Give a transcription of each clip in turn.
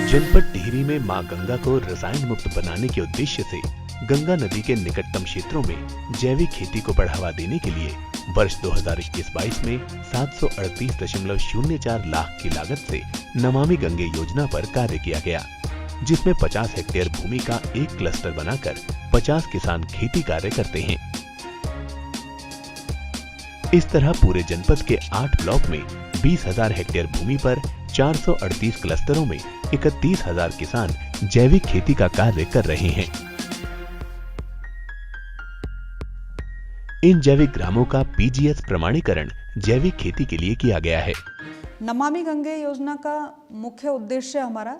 जनपद टिहरी में मां गंगा को रसायन मुक्त बनाने के उद्देश्य से गंगा नदी के निकटतम क्षेत्रों में जैविक खेती को बढ़ावा देने के लिए वर्ष 2021-22 में 738.04 लाख की लागत से नमामि गंगे योजना पर कार्य किया गया, जिसमें 50 हेक्टेयर भूमि का एक क्लस्टर बनाकर 50 किसान खेती कार्य करते हैं। इस तरह पूरे जनपद के 8 ब्लॉक में 20,000 हेक्टेयर भूमि पर 438 क्लस्टरों में 31,000 किसान जैविक खेती का कार्य कर रहे हैं। इन जैविक ग्रामों का पीजीएस प्रमाणीकरण जैविक खेती के लिए किया गया है। नमामि गंगे योजना का मुख्य उद्देश्य हमारा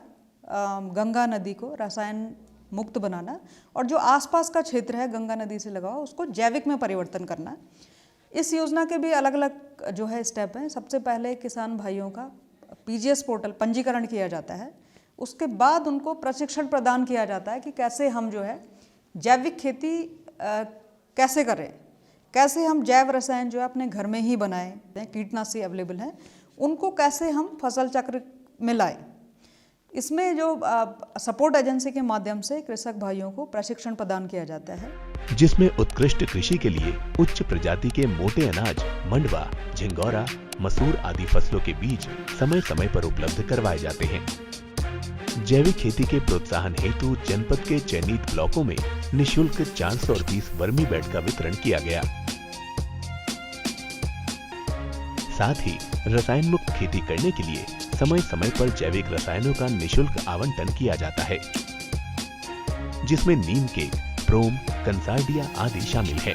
गंगा नदी को रसायन मुक्त बनाना और जो आसपास का क्षेत्र है गंगा नदी से लगा हुआ उसको जैविक में परिवर्तन करना। इस योजना के भी अलग अलग जो है स्टेप हैं। सबसे पहले किसान भाइयों का पीजीएस पोर्टल पंजीकरण किया जाता है, उसके बाद उनको प्रशिक्षण प्रदान किया जाता है कि कैसे हम जो है जैविक खेती कैसे करें, कैसे हम जैव रसायन जो है अपने घर में ही बनाएं, कीटनाशी अवेलेबल हैं, उनको कैसे हम फसल चक्र में लाएं। इसमें जो सपोर्ट एजेंसी के माध्यम से कृषक भाइयों को प्रशिक्षण प्रदान किया जाता है, जिसमें उत्कृष्ट कृषि के लिए उच्च प्रजाति के मोटे अनाज, मंडवा, झिंगोरा, मसूर आदि फसलों के बीज समय समय पर उपलब्ध करवाए जाते हैं। जैविक खेती के प्रोत्साहन हेतु जनपद के चयनित ब्लॉकों में निःशुल्क 420 वर्मी बेड का वितरण किया गया। साथ ही रसायन मुक्त खेती करने के लिए समय समय पर जैविक रसायनों का निःशुल्क आवंटन किया जाता है, जिसमें नीम केक, प्रोम, कंसार्डिया आदि शामिल है।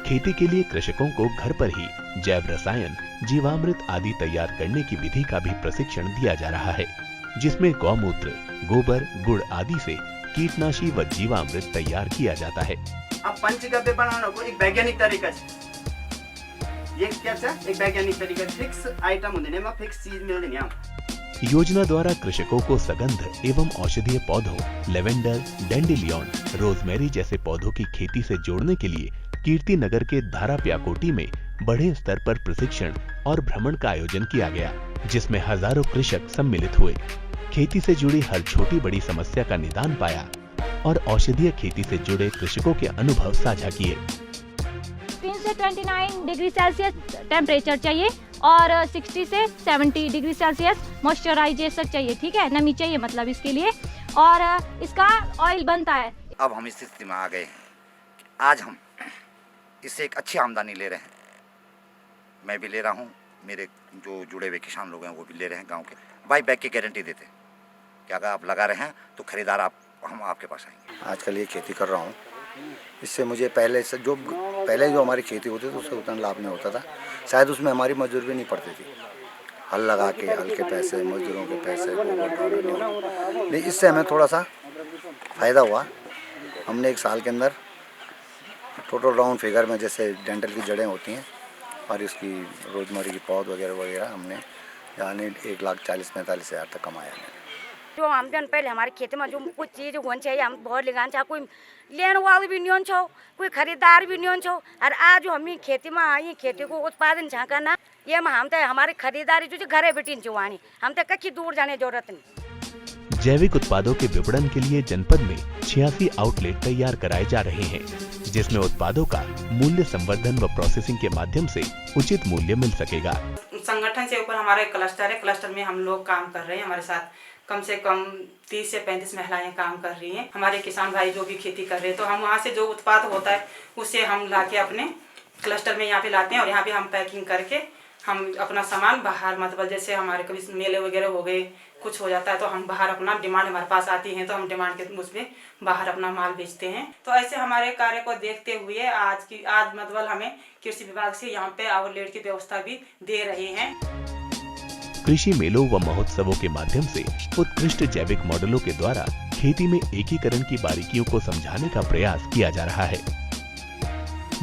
खेती के लिए कृषकों को घर पर ही जैव रसायन, जीवामृत आदि तैयार करने की विधि का भी प्रशिक्षण दिया जा रहा है, जिसमें गौमूत्र, गोबर, गुड़ आदि से कीटनाशी व जीवामृत तैयार किया जाता है। अब पंचगव्य बनाने को एक वैज्ञानिक तरीका है। ये क्या है? एक वैज्ञानिक तरीका, फिक्स आइटम होने में फिक्स चीज मिलनी है। योजना द्वारा कृषकों को सगंध एवं औषधीय पौधों, लेवेंडर, डेंडिलियन, रोजमेरी जैसे पौधों की खेती से जोड़ने के लिए कीर्ति नगर के धारा प्याकोटी में बड़े स्तर पर प्रशिक्षण और भ्रमण का आयोजन किया गया, जिसमें हजारों कृषक सम्मिलित हुए, खेती से जुड़ी हर छोटी बड़ी समस्या का निदान पाया और औषधीय खेती से जुड़े कृषकों के अनुभव साझा किए। 3 से 29 डिग्री सेल्सियस टेम्परेचर चाहिए और 60 से 70 डिग्री सेल्सियस मॉइस्चराइजेशन चाहिए, ठीक है, नमी चाहिए मतलब इसके लिए, और इसका ऑयल बनता है। अब हम इस स्थिति में आ गए हैं, आज हम इससे एक अच्छी आमदनी ले रहे हैं। मैं भी ले रहा हूँ, मेरे जो जुड़े हुए किसान लोग हैं वो भी ले रहे हैं। गांव के बाई बैक की गारंटी देते हैं कि अगर आप लगा रहे हैं तो खरीदार हम आपके पास आएंगे। आजकल ये खेती कर रहा हूँ, इससे मुझे पहले जो हमारी खेती होती थी उससे उतना लाभ नहीं होता था। शायद उसमें हमारी मजदूरी भी नहीं पड़ती थी, हल लगा के हल के पैसे, मजदूरों के पैसे, नहीं, इससे हमें थोड़ा सा फ़ायदा हुआ। हमने एक साल के अंदर टोटल राउंड फिगर में जैसे डेंटल की जड़ें होती हैं और इसकी रोजमर्रा की पौध वगैरह वगैरह हमने यानी 1,40,45,000 तक कमाया है। जो हम पहले हमारे खेती में जो कुछ चीज़ होनी चाहिए हम बहुत लगान चाहे, कोई लेने वाले भी नहीं छो, कोई खरीदार भी नहीं छो, और आज जो हम खेती में आई खेती को उत्पादन छा करना, ये में हम तो हमारे खरीदारी जो घरे बेटी चुवानी, हम तो कहीं दूर जाने जरूरत नहीं। जैविक उत्पादों के विपणन के लिए जनपद में 86 आउटलेट तैयार कराए जा रहे हैं, जिसमें उत्पादों का मूल्य संवर्धन व प्रोसेसिंग के माध्यम से उचित मूल्य मिल सकेगा। संगठन से ऊपर हमारा एक क्लस्टर है, क्लस्टर में हम लोग काम कर रहे हैं। हमारे साथ कम से कम 30 से 35 महिलाएं काम कर रही हैं। हमारे किसान भाई जो भी खेती कर रहे हैं, तो हम वहाँ से जो उत्पाद होता है उससे हम लाके अपने क्लस्टर में यहाँ पे लाते हैं और यहाँ पे हम पैकिंग करके हम अपना सामान बाहर, मतलब जैसे हमारे कभी मेले वगैरह हो गए, कुछ हो जाता है तो हम बाहर अपना डिमांड हमारे पास आती है तो हम डिमांड के उसमें बाहर अपना माल बेचते हैं। तो ऐसे हमारे कार्य को देखते हुए आज मतलब हमें कृषि विभाग से यहाँ पे आउटलेट की व्यवस्था भी दे रहे हैं। कृषि मेलों व महोत्सवों के माध्यम से उत्कृष्ट जैविक मॉडलों के द्वारा खेती में एकीकरण की बारीकियों को समझाने का प्रयास किया जा रहा है।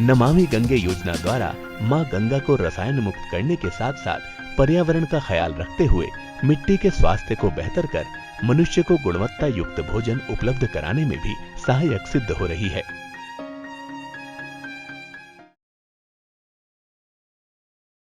नमामि गंगे योजना द्वारा मां गंगा को रसायन मुक्त करने के साथ साथ पर्यावरण का ख्याल रखते हुए मिट्टी के स्वास्थ्य को बेहतर कर मनुष्य को गुणवत्ता युक्त भोजन उपलब्ध कराने में भी सहायक सिद्ध हो रही है।